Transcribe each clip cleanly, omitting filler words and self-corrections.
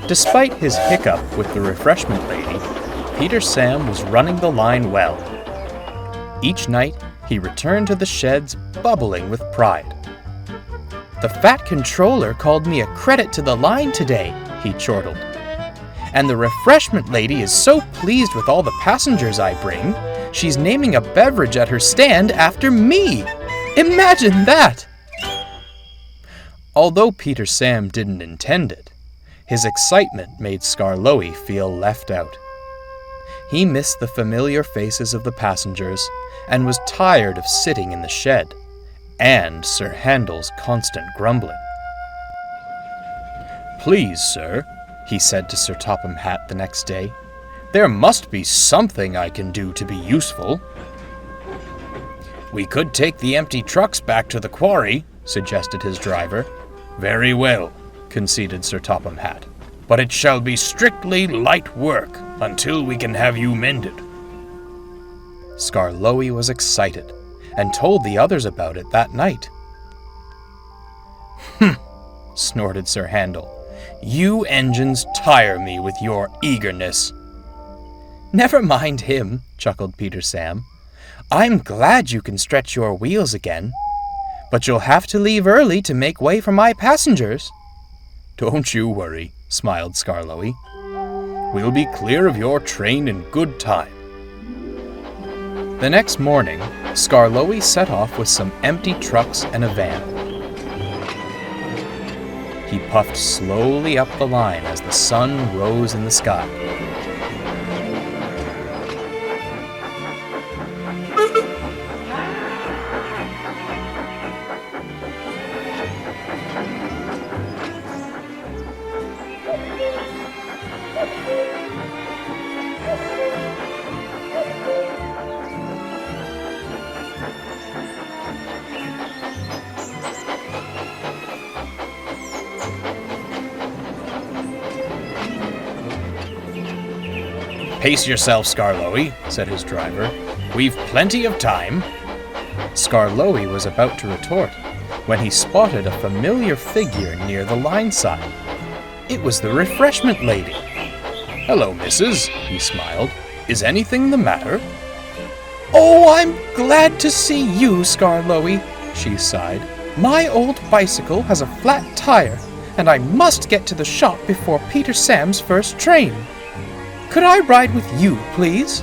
Despite his hiccup with the refreshment lady, Peter Sam was running the line well. Each night, he returned to the sheds bubbling with pride. "The fat controller called me a credit to the line today," he chortled. "And the refreshment lady is so pleased with all the passengers I bring, she's naming a beverage at her stand after me. Imagine that!" Although Peter Sam didn't intend it, his excitement made Skarloey feel left out. He missed the familiar faces of the passengers and was tired of sitting in the shed and Sir Handel's constant grumbling. "Please, sir," he said to Sir Topham Hatt the next day, "there must be something I can do to be useful." "We could take the empty trucks back to the quarry," suggested his driver. "Very well," conceded Sir Topham Hatt, "but it shall be strictly light work until we can have you mended." Skarloey was excited and told the others about it that night. "Humph," snorted Sir Handel. "You engines tire me with your eagerness." "Never mind him," chuckled Peter Sam. "I'm glad you can stretch your wheels again. But you'll have to leave early to make way for my passengers." "Don't you worry," smiled Skarloey. "We'll be clear of your train in good time." The next morning, Skarloey set off with some empty trucks and a van. He puffed slowly up the line as the sun rose in the sky. "Pace yourself, Skarloey," said his driver. "We've plenty of time." Skarloey was about to retort when he spotted a familiar figure near the line side. It was the refreshment lady. "Hello, missus," he smiled. "Is anything the matter?" "Oh, I'm glad to see you, Skarloey," she sighed. "My old bicycle has a flat tire, and I must get to the shop before Peter Sam's first train. Could I ride with you, please?"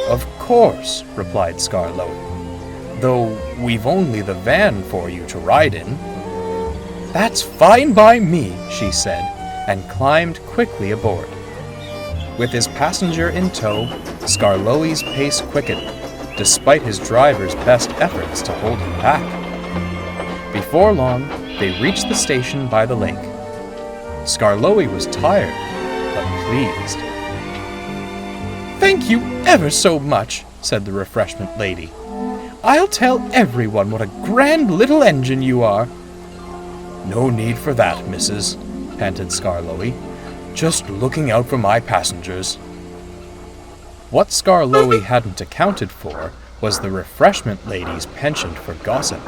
"Of course," replied Skarloey, "though we've only the van for you to ride in." "That's fine by me," she said, and climbed quickly aboard. With his passenger in tow, Skarloey's pace quickened, despite his driver's best efforts to hold him back. Before long, they reached the station by the lake. Skarloey was tired, but pleased. "Thank you ever so much," said the refreshment lady. "I'll tell everyone what a grand little engine you are." "No need for that, missus," panted Skarloey. "Just looking out for my passengers." What Skarloey hadn't accounted for was the refreshment lady's penchant for gossip.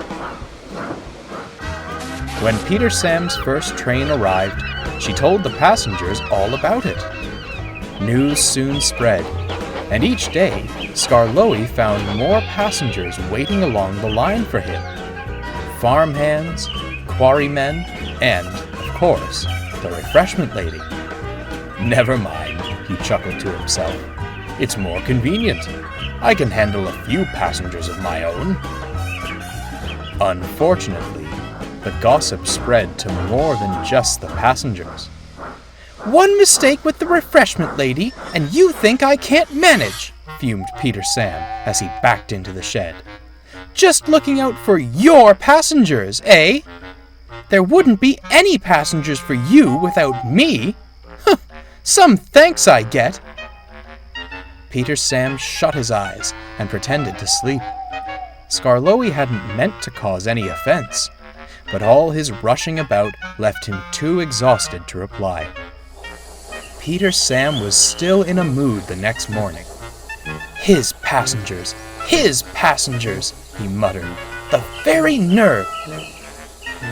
When Peter Sam's first train arrived, she told the passengers all about it. News soon spread, and each day, Skarloey found more passengers waiting along the line for him. Farmhands, quarrymen, and, of course, the refreshment lady. "Never mind," he chuckled to himself. "It's more convenient. I can handle a few passengers of my own." Unfortunately, the gossip spread to more than just the passengers. "One mistake with the refreshment lady, and you think I can't manage," fumed Peter Sam as he backed into the shed. "Just looking out for your passengers, eh? There wouldn't be any passengers for you without me. Some thanks I get." Peter Sam shut his eyes and pretended to sleep. Skarloey hadn't meant to cause any offense, but all his rushing about left him too exhausted to reply. Peter Sam was still in a mood the next morning. His passengers, he muttered. "The very nerve!"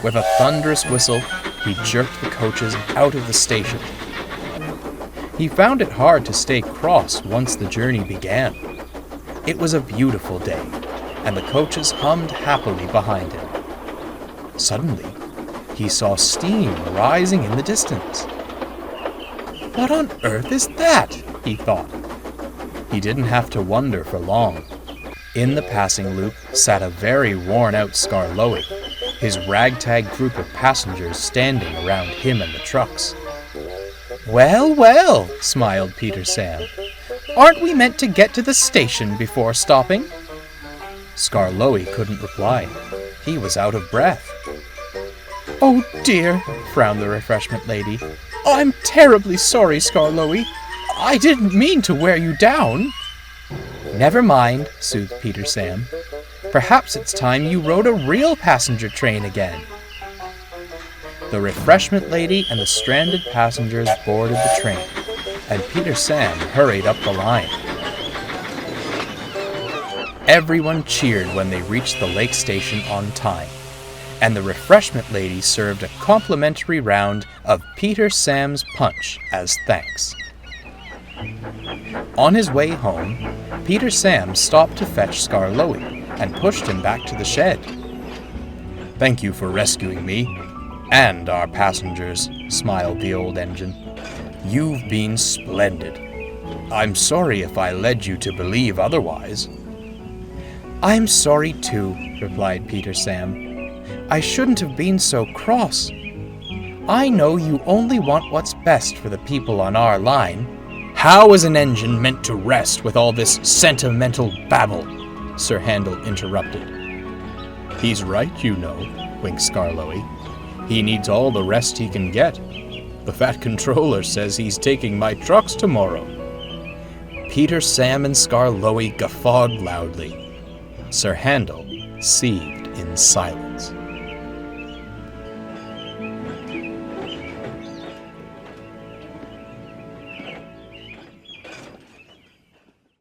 With a thunderous whistle, he jerked the coaches out of the station. He found it hard to stay cross once the journey began. It was a beautiful day, and the coaches hummed happily behind him. Suddenly, he saw steam rising in the distance. "What on earth is that?" he thought. He didn't have to wonder for long. In the passing loop sat a very worn-out Skarloey, his ragtag group of passengers standing around him and the trucks. "Well, well," smiled Peter Sam. "Aren't we meant to get to the station before stopping?" Skarloey couldn't reply. He was out of breath. "Oh dear," frowned the refreshment lady. "I'm terribly sorry, Skarloey. I didn't mean to wear you down." "Never mind," soothed Peter Sam. "Perhaps it's time you rode a real passenger train again." The refreshment lady and the stranded passengers boarded the train, and Peter Sam hurried up the line. Everyone cheered when they reached the lake station on time, and the refreshment lady served a complimentary round of Peter Sam's punch as thanks. On his way home, Peter Sam stopped to fetch Skarloey and pushed him back to the shed. "Thank you for rescuing me, and our passengers," smiled the old engine. "You've been splendid. I'm sorry if I led you to believe otherwise." "I'm sorry too," replied Peter Sam. "I shouldn't have been so cross. I know you only want what's best for the people on our line." "How is an engine meant to rest with all this sentimental babble?" Sir Handel interrupted. "He's right, you know," winked Skarloey. "He needs all the rest he can get. The fat controller says he's taking my trucks tomorrow." Peter, Sam, and Skarloey guffawed loudly. Sir Handel seethed in silence.